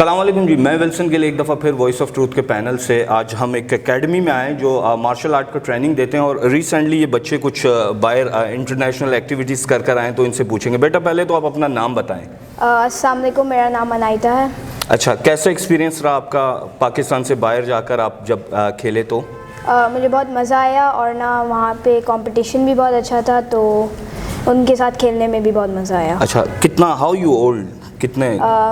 السلام علیکم جی، میں ولسن کے لیے ایک دفعہ پھر وائس آف ٹروتھ کے پینل سے آج ہم ایک اکیڈمی میں آئے جو مارشل آرٹ کا ٹریننگ دیتے ہیں، اور ریسنٹلی یہ بچے کچھ باہر انٹرنیشنل ایکٹیویٹیز کر آئے ہیں، تو ان سے پوچھیں گے۔ بیٹا پہلے تو آپ اپنا نام بتائیں۔ السلام علیکم، میرا نام انائتا ہے۔ اچھا، کیسا ایکسپیرینس رہا آپ کا پاکستان سے باہر جا کر آپ جب کھیلے تو؟ مجھے بہت مزہ آیا، اور نا وہاں پہ کمپٹیشن بھی بہت اچھا تھا، تو ان کے ساتھ کھیلنے میں بھی بہت مزہ آیا۔ اچھا، کتنا ہاؤ یو اولڈ؟ کتنے؟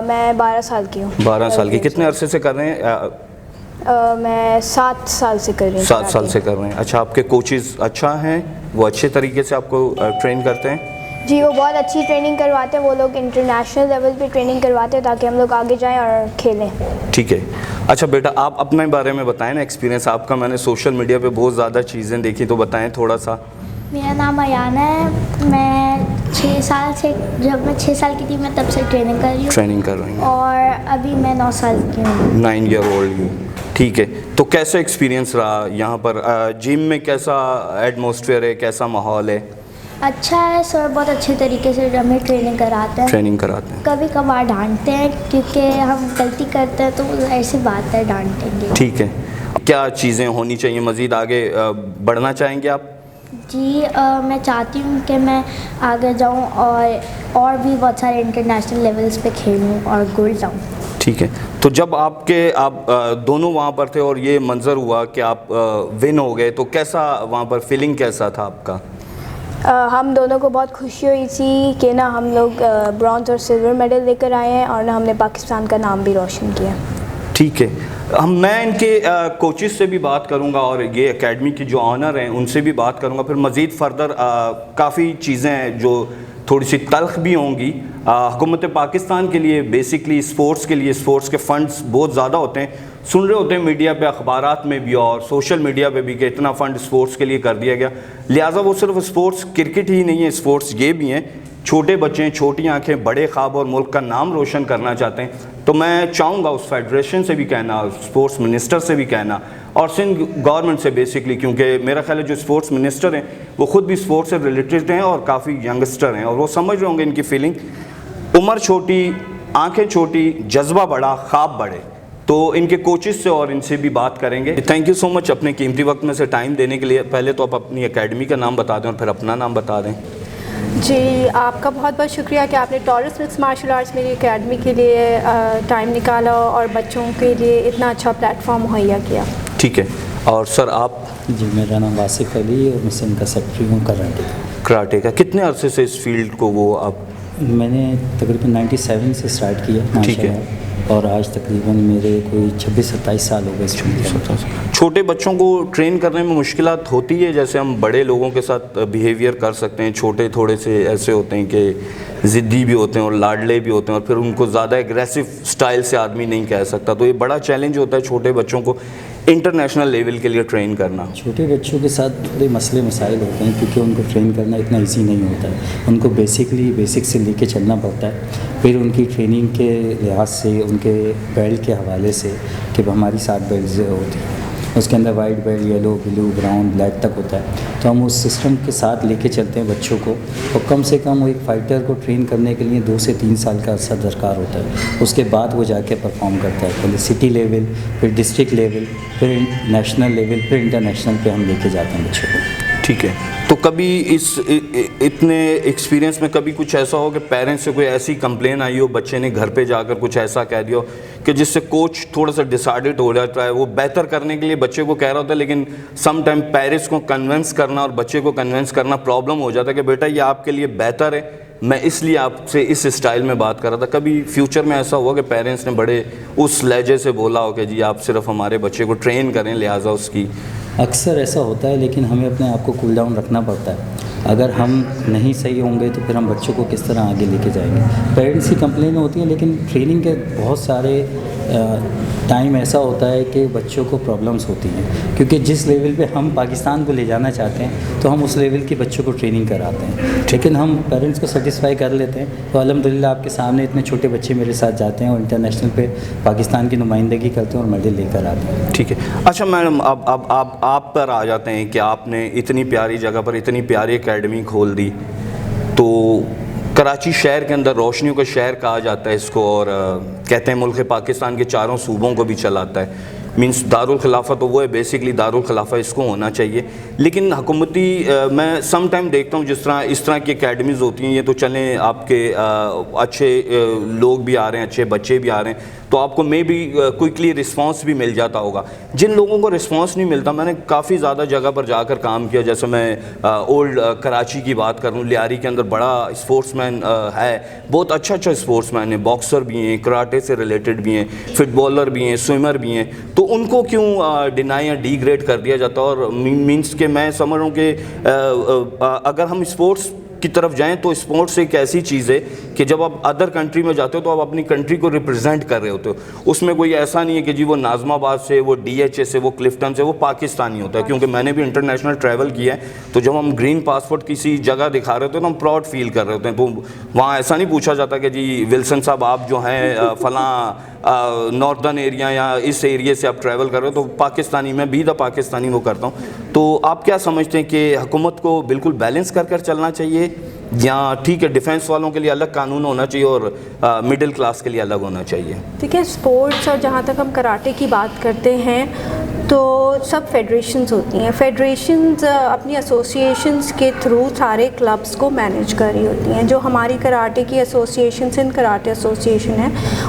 میں 12 سال کی ہوں۔ 12 سال کی۔ کتنے عرصے سے کر رہے ہیں؟ میں 7 سال سے کر رہی ہوں۔ 7 سال سے کر رہے ہیں۔ اچھا، آپ کے کوچز اچھا ہیں؟ وہ اچھے طریقے سے آپ کو ٹرین کرتے ہیں؟ جی، وہ بہت اچھی ٹریننگ کرواتے ہیں۔ وہ لوگ انٹرنیشنل لیول پہ ٹریننگ کرواتے ہیں تاکہ ہم لوگ آگے جائیں اور کھیلیں۔ ٹھیک ہے۔ اچھا بیٹا، آپ اپنے بارے میں بتائیں نا، ایکسپیرینس آپ کا۔ میں نے سوشل میڈیا پہ بہت زیادہ چیزیں دیکھی، تو بتائیں تھوڑا سا۔ میرا نام ایانا ہے۔ میں 6 سال سے، جب میں 6 سال کی تھی میں تب سے ٹریننگ کر رہی ہوں، اور ابھی میں 9 سال کی ہوں۔ 9 ایئر اولڈ۔ ٹھیک ہے، تو کیسا ایکسپیرینس رہا یہاں پر جم میں؟ کیسا ایٹماسفیئر ہے، کیسا ماحول ہے؟ اچھا ہے سر، بہت اچھے طریقے سے ہمیں ٹریننگ کراتے ہیں۔ کبھی کبھار ڈانٹتے ہیں کیونکہ ہم غلطی کرتے ہیں، تو ایسی بات ہے، ڈانٹیں گے۔ ٹھیک ہے، کیا چیزیں ہونی چاہیے مزید؟ آگے بڑھنا چاہیں گے آپ؟ جی، میں چاہتی ہوں کہ میں آگے جاؤں اور بھی بہت سارے انٹرنیشنل لیولز پہ کھیلوں اور گولڈ لاؤں۔ ٹھیک ہے، تو جب آپ دونوں وہاں پر تھے اور یہ منظر ہوا کہ آپ ون ہو گئے، تو کیسا وہاں پر فیلنگ کیسا تھا آپ کا؟ ہم دونوں کو بہت خوشی ہوئی تھی کہ نا ہم لوگ برونز اور سلور میڈل لے کر آئے ہیں، اور نا ہم نے پاکستان کا نام بھی روشن کیا۔ ٹھیک ہے، میں ان کے کوچز سے بھی بات کروں گا، اور یہ اکیڈمی کی جو آنر ہیں ان سے بھی بات کروں گا۔ پھر مزید فردر کافی چیزیں ہیں جو تھوڑی سی تلخ بھی ہوں گی۔ حکومت پاکستان کے لیے بیسکلی اسپورٹس کے لیے، اسپورٹس کے فنڈز بہت زیادہ ہوتے ہیں، سن رہے ہوتے ہیں میڈیا پہ، اخبارات میں بھی اور سوشل میڈیا پہ بھی، کہ اتنا فنڈ اسپورٹس کے لیے کر دیا گیا۔ لہٰذا وہ صرف اسپورٹس کرکٹ ہی نہیں ہے، اسپورٹس یہ بھی ہیں۔ چھوٹے بچے، چھوٹی آنکھیں، بڑے خواب، اور ملک کا نام روشن کرنا چاہتے ہیں۔ تو میں چاہوں گا اس فیڈریشن سے بھی کہنا، اسپورٹس منسٹر سے بھی کہنا، اور سندھ گورنمنٹ سے بیسکلی، کیونکہ میرا خیال ہے جو اسپورٹس منسٹر ہیں وہ خود بھی اسپورٹس سے ریلیٹڈ ہیں اور کافی ینگسٹر ہیں، اور وہ سمجھ رہے ہوں گے ان کی فیلنگ۔ عمر چھوٹی، آنکھیں چھوٹی، جذبہ بڑا، خواب بڑے۔ تو ان کے کوچز سے اور ان سے بھی بات کریں گے۔ تھینک یو سو مچ اپنے قیمتی وقت میں سے ٹائم دینے کے لیے۔ پہلے تو آپ اپنی اکیڈمی کا نام بتا دیں اور پھر اپنا نام بتا دیں۔ جی، آپ کا بہت بہت شکریہ کہ آپ نے ٹورس مکس مارشل آرٹس میری اکیڈمی کے لیے ٹائم نکالا اور بچوں کے لیے اتنا اچھا پلیٹ فارم مہیا کیا۔ ٹھیک ہے، اور سر آپ؟ جی، میرا نام واصف علی ہے اور میں سندھ کا سیکرٹری ہوں کراٹے کا۔ کتنے عرصے سے اس فیلڈ کو وہ آپ؟ میں نے تقریباً 97 سے سٹارٹ کیا۔ ٹھیک ہے، اور آج تقریباً میرے کوئی 26-27 سال ہو گئے اس میں۔ چھوٹے بچوں کو ٹرین کرنے میں مشکلات ہوتی ہے؟ جیسے ہم بڑے لوگوں کے ساتھ بیہیویئر کر سکتے ہیں، چھوٹے تھوڑے سے ایسے ہوتے ہیں کہ ضدی بھی ہوتے ہیں اور لاڈلے بھی ہوتے ہیں، اور پھر ان کو زیادہ ایگریسو سٹائل سے آدمی نہیں کہہ سکتا، تو یہ بڑا چیلنج ہوتا ہے چھوٹے بچوں کو انٹرنیشنل لیول کے لیے ٹرین کرنا۔ چھوٹے بچوں کے ساتھ تھوڑے مسئلے مسائل ہوتے ہیں کیونکہ ان کو ٹرین کرنا اتنا ایزی نہیں ہوتا ہے۔ ان کو بیسک سے لے کے چلنا پڑتا ہے، پھر ان کی ٹریننگ کے لحاظ سے، ان کے بیلٹ کے حوالے سے، کہ ہماری 7 بیلٹس ہوتی ہیں، اس کے اندر وائٹ بیلٹ، یلو، بلو، براؤن، بلیک تک ہوتا ہے، تو ہم اس سسٹم کے ساتھ لے کے چلتے ہیں بچوں کو، اور کم سے کم ایک فائٹر کو ٹرین کرنے کے لیے 2 سے 3 سال کا عرصہ درکار ہوتا ہے۔ اس کے بعد وہ جا کے پرفارم کرتا ہے، پہلے سٹی لیول، پھر ڈسٹرکٹ لیول، پھر نیشنل لیول، پھر انٹرنیشنل پہ ہم لے کے جاتے ہیں بچوں کو۔ ٹھیک ہے، تو کبھی اتنے ایکسپیرینس میں کبھی کچھ ایسا ہو کہ پیرنٹس سے کوئی ایسی کمپلین آئی ہو، بچے نے گھر پہ جا کر کچھ ایسا کہہ دیا ہو کہ جس سے کوچ تھوڑا سا ڈسارڈڈ ہو جاتا ہے؟ وہ بہتر کرنے کے لیے بچے کو کہہ رہا ہوتا ہے، لیکن سم ٹائم پیرنٹس کو کنونس کرنا اور بچے کو کنونس کرنا پرابلم ہو جاتا ہے کہ بیٹا یہ آپ کے لیے بہتر ہے، میں اس لیے آپ سے اس اسٹائل میں بات کر رہا تھا۔ کبھی فیوچر میں ایسا ہوا کہ پیرنٹس نے بڑے اس لہجے سے بولا ہو کہ جی آپ صرف ہمارے بچے کو ٹرین کریں، لہٰذا اس کی؟ اکثر ایسا ہوتا ہے، لیکن ہمیں اپنے آپ کو کول ڈاؤن رکھنا پڑتا ہے۔ اگر ہم نہیں صحیح ہوں گے تو پھر ہم بچوں کو کس طرح آگے لے کے جائیں گے؟ پیرنٹس کی کمپلین ہوتی ہیں، لیکن ٹریننگ کے بہت سارے ٹائم ایسا ہوتا ہے کہ بچوں کو پرابلمس ہوتی ہیں، کیونکہ جس لیول پہ ہم پاکستان کو لے جانا چاہتے ہیں تو ہم اس لیول کی بچوں کو ٹریننگ کراتے ہیں، لیکن ہم پیرنٹس کو سیٹسفائی کر لیتے ہیں۔ تو الحمدللہ آپ کے سامنے اتنے چھوٹے بچے میرے ساتھ جاتے ہیں اور انٹرنیشنل پہ پاکستان کی نمائندگی کرتے ہیں اور میڈل لے کر آتے ہیں۔ ٹھیک ہے، اچھا میڈم، اب آپ پر آ جاتے ہیں کہ آپ نے اتنی پیاری جگہ پر اتنی پیاری اکیڈمی کھول دی، تو کراچی شہر کے اندر روشنیوں کا شہر کہا جاتا ہے اس کو، اور کہتے ہیں ملک پاکستان کے چاروں صوبوں کو بھی چلاتا ہے، مینس دارالخلافہ تو وہ ہے، بیسکلی دارالخلافہ اس کو ہونا چاہیے. لیکن حکومتی میں سم ٹائم دیکھتا ہوں جس طرح اس طرح کی اکیڈمیز ہوتی ہیں، یہ تو چلیں آپ کے اچھے لوگ بھی آ رہے ہیں، اچھے بچے بھی آ رہے ہیں، تو آپ کو مے بھی کوئکلی رسپانس بھی مل جاتا ہوگا. جن لوگوں کو رسپانس نہیں ملتا، میں نے کافی زیادہ جگہ پر جا کر کام کیا، جیسے میں اولڈ کراچی کی بات کروں، لیاری کے اندر بڑا اسپورٹس مین ہے، بہت اچھا اسپورٹس مین ہے، باکسر بھی ہیں، کراٹے سے ریلیٹڈ بھی ہیں، فٹ بالر بھی ہیں، سوئمر بھی ہیں، تو ان کو کیوں ڈینائی یا ڈی گریڈ کر دیا جاتا؟ اور مینس کہ میں سمجھ رہا ہوں کہ اگر ہم اسپورٹس کی طرف جائیں تو اسپورٹس ایک ایسی چیز ہے کہ جب آپ ادر کنٹری میں جاتے ہو تو آپ اپنی کنٹری کو ریپرزینٹ کر رہے ہوتے ہو. اس میں کوئی ایسا نہیں ہے کہ جی وہ ناظم آباد سے، وہ ڈی ایچ اے سے، وہ کلفٹن سے، وہ پاکستانی ہوتا ہے. کیونکہ میں نے بھی انٹرنیشنل ٹریول کیا ہے، تو جب ہم گرین پاسپورٹ کسی جگہ دکھا رہے ہوتے ہیں تو ہم پراؤڈ فیل کر رہے ہوتے ہیں. تو وہاں ایسا نہیں پوچھا جاتا کہ جی ولسن صاحب آپ جو ہیں فلاں ناردرن ایریا یا اس ایریے سے آپ ٹریول کر رہے ہو، تو پاکستانی، میں بھی دا پاکستانی وہ کرتا ہوں. تو آپ کیا سمجھتے ہیں کہ حکومت کو بالکل بیلنس کر چلنا چاہیے، یا ٹھیک ہے ڈیفینس والوں کے لیے الگ قانون ہونا چاہیے اور مڈل کلاس کے لیے الگ ہونا چاہیے؟ دیکھیں اسپورٹس، اور جہاں تک ہم کراٹے کی بات کرتے ہیں تو سب فیڈریشنز ہوتی ہیں. فیڈریشنز اپنی ایسوسیشنز کے تھرو سارے کلبس کو مینیج کر رہی ہوتی ہیں. جو ہماری کراٹے کی ایسوسیشن، سندھ کراٹے ایسوسیشن ہے،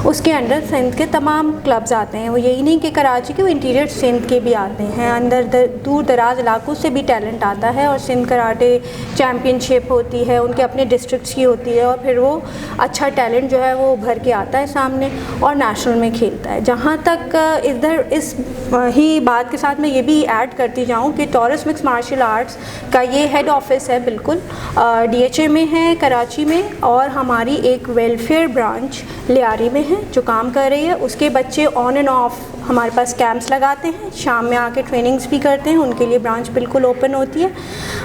اس کے انڈر سندھ کے تمام کلبز آتے ہیں. وہ یہی نہیں کہ کراچی کے، وہ انٹیریئر سندھ کے بھی آتے ہیں. اندر دور دراز علاقوں سے بھی ٹیلنٹ آتا ہے، اور سندھ کراٹے چیمپئن شپ ہوتی ہے، ان کے اپنے ڈسٹرکٹس کی ہوتی ہے، اور پھر وہ اچھا ٹیلنٹ جو ہے وہ ابھر کے آتا ہے سامنے اور نیشنل میں کھیلتا ہے. جہاں تک ادھر اس ہی بات کے ساتھ میں یہ بھی ایڈ کرتی جاؤں کہ ٹورس مکس مارشل آرٹس کا یہ ہیڈ آفس ہے بالکل ڈی ایچ اے میں ہے کراچی میں، اور ہماری ایک ویلفیئر برانچ لیاری میں ہے جو کام کر رہی ہے. اس کے بچے آن اینڈ آف ہمارے پاس کیمپس لگاتے ہیں، شام میں آ کے ٹریننگز بھی کرتے ہیں، ان کے لیے برانچ بالکل اوپن ہوتی ہے.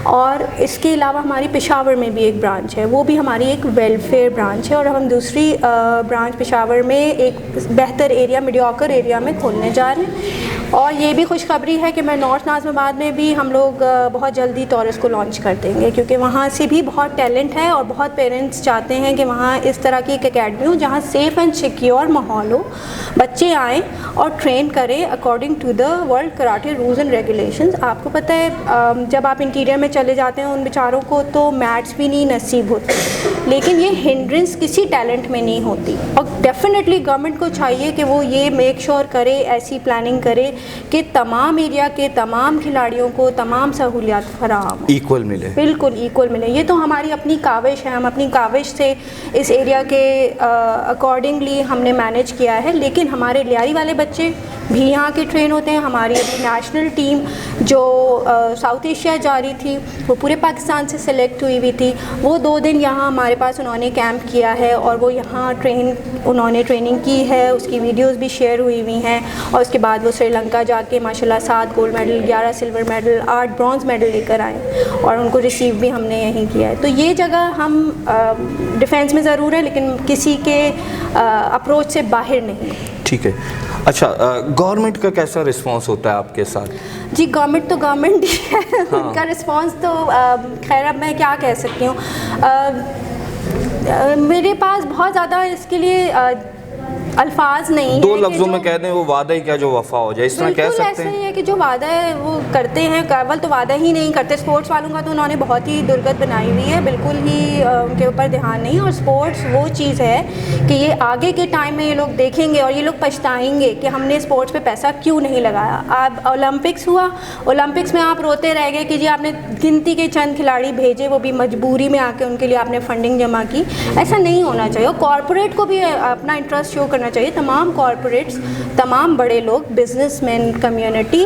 اور اس کے علاوہ ہماری پشاور میں بھی ایک برانچ ہے، وہ بھی ہماری ایک ویلفیئر برانچ ہے. اور ہم دوسری برانچ پشاور میں ایک بہتر ایریا، میڈیوکر ایریا میں کھولنے جا رہے ہیں. اور یہ بھی خوشخبری ہے کہ میں نارتھ ناظم آباد میں بھی ہم لوگ بہت جلدی ٹورس کو لانچ کر دیں گے، کیونکہ وہاں سے بھی بہت ٹیلنٹ ہے، اور بہت پیرنٹس چاہتے ہیں کہ وہاں اس طرح کی ایک اکیڈمی ہو جہاں سیف اینڈ سیکیور ماحول ہو، بچے آئیں اور ٹرین کریں according to the world karate rules and regulations. آپ کو پتہ ہے جب آپ انٹیریئر میں چلے جاتے ہیں ان بیچاروں کو تو میٹس بھی نہیں نصیب ہوتے، لیکن یہ ہنڈرنس کسی ٹیلنٹ میں نہیں ہوتی. اور ڈیفینیٹلی گورنمنٹ کو چاہیے کہ وہ یہ میک شور کرے، ایسی پلاننگ کرے کہ تمام ایریا کے تمام کھلاڑیوں کو تمام سہولیات فراہم ایکول ملے، بالکل ایکول ملے. یہ تو ہماری اپنی کاوش ہے، ہم اپنی کاوش سے اس ایریا کے اکارڈنگلی ہم نے مینیج کیا ہے. لیکن ہمارے لیاری والے بچے بھی یہاں کے ٹرین ہوتے ہیں. ہماری ابھی نیشنل ٹیم جو ساؤتھ ایشیا جا رہی تھی وہ پورے پاکستان سے سلیکٹ ہوئی تھی، وہ 2 دن یہاں ہمارے پاس انہوں نے کیمپ کیا ہے، اور وہ یہاں انہوں نے ٹریننگ کی ہے، اس کی ویڈیوز بھی شیئر ہوئی ہیں. اور اس کے بعد وہ سری لنکا جا کے ماشاءاللہ 7 gold medal, 11 silver medal, 8 bronze medal لے کر آئے، اور ان کو ریسیو بھی ہم نے یہیں کیا ہے. تو یہ جگہ ہم ڈیفینس میں ضرور ہیں لیکن کسی کے اپروچ سے باہر نہیں. ٹھیک ہے. اچھا، گورنمنٹ کا کیسا رسپانس ہوتا ہے آپ کے ساتھ؟ جی گورنمنٹ تو گورنمنٹ ہی ہے، ان کا رسپانس تو خیر اب میں کیا کہہ سکتی ہوں. میرے پاس بہت زیادہ اس کے لیے الفاظ نہیں ہیں. 2 لفظوں میں کہہ دیں وہ وعدہ ہی کیا جو وفا ہو جائے، اس طرح کہہ سکتے ہیں. ایسا ہی ہے کہ جو وعدہ ہے وہ کرتے ہیں، اول تو وعدہ ہی نہیں کرتے. اسپورٹس والوں کا تو انہوں نے بہت ہی درگت بنائی ہوئی ہے، بالکل ہی ان کے اوپر دھیان نہیں. اور اسپورٹس وہ چیز ہے کہ یہ آگے کے ٹائم میں یہ لوگ دیکھیں گے اور یہ لوگ پچھتائیں گے کہ ہم نے اسپورٹس پہ پیسہ کیوں نہیں لگایا. اب اولمپکس ہوا، اولمپکس میں آپ روتے رہ گئے کہ جی آپ نے گنتی کے چند کھلاڑی بھیجے، وہ بھی مجبوری میں آ کے ان کے لیے آپ نے فنڈنگ جمع کی. ایسا نہیں ہونا چاہیے. اور کارپوریٹ کو بھی اپنا انٹرسٹ شو کرنا چاہیے. تمام کارپوریٹس، تمام بڑے لوگ، بزنس مین، کمیونٹی،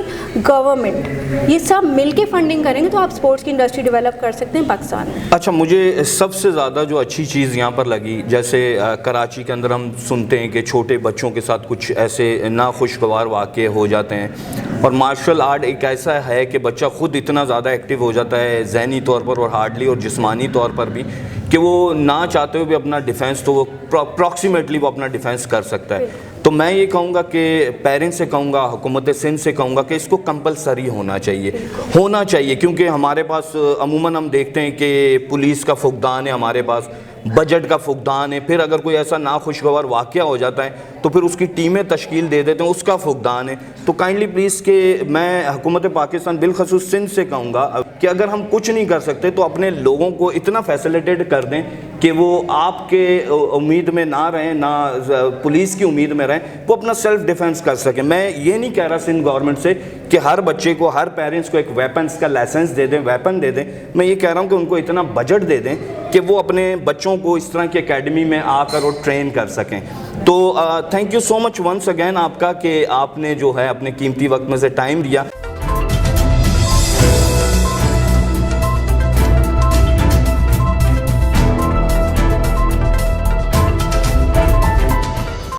گورنمنٹ، یہ سب مل کے فنڈنگ کریں گے تو آپ اسپورٹس کی انڈسٹری ڈیولپ کر سکتے ہیں پاکستان میں. اچھا، مجھے سب سے زیادہ جو اچھی چیز یہاں پر لگی، جیسے کراچی کے اندر ہم سنتے ہیں کہ چھوٹے بچوں کے ساتھ کچھ ایسے ناخوشگوار واقعے ہو جاتے ہیں، اور مارشل آرٹ ایک ایسا ہے کہ بچہ خود اتنا زیادہ ایکٹیو ہو جاتا ہے ذہنی طور پر اور ہارڈلی اور جسمانی طور پر بھی، کہ وہ نہ چاہتے ہوئے بھی اپنا ڈیفینس تو وہ اپروکسیمیٹلی وہ اپنا ڈیفینس کر سکتا ہے. تو میں یہ کہوں گا کہ پیرنٹس سے کہوں گا، حکومت سندھ سے کہوں گا کہ اس کو کمپلسری ہونا چاہیے، کیونکہ ہمارے پاس عموماً ہم دیکھتے ہیں کہ پولیس کا فقدان ہے ہمارے پاس. بجٹ کا فقدان ہے، پھر اگر کوئی ایسا ناخوشگوار واقعہ ہو جاتا ہے تو پھر اس کی ٹیمیں تشکیل دے دیتے ہیں، اس کا فقدان ہے۔ تو کائنڈلی پلیز کہ میں حکومت پاکستان بالخصوص سندھ سے کہوں گا کہ اگر ہم کچھ نہیں کر سکتے تو اپنے لوگوں کو اتنا فیسلیٹیٹ کر دیں کہ وہ آپ کے امید میں نہ رہیں، نہ پولیس کی امید میں رہیں، وہ اپنا سیلف ڈیفنس کر سکیں۔ میں یہ نہیں کہہ رہا سندھ گورنمنٹ سے کہ ہر بچے کو، ہر پیرنٹس کو ایک ویپنس کا لائسنس دے دیں، ویپن دے دیں، میں یہ کہہ رہا ہوں کہ ان کو اتنا بجٹ دے دیں کہ وہ اپنے بچوں کو اس طرح کی اکیڈمی میں آ کر وہ ٹرین کر سکیں۔ تو thank you so much once again آپ کا کہ آپ نے جو ہے اپنے قیمتی وقت میں سے ٹائم دیا۔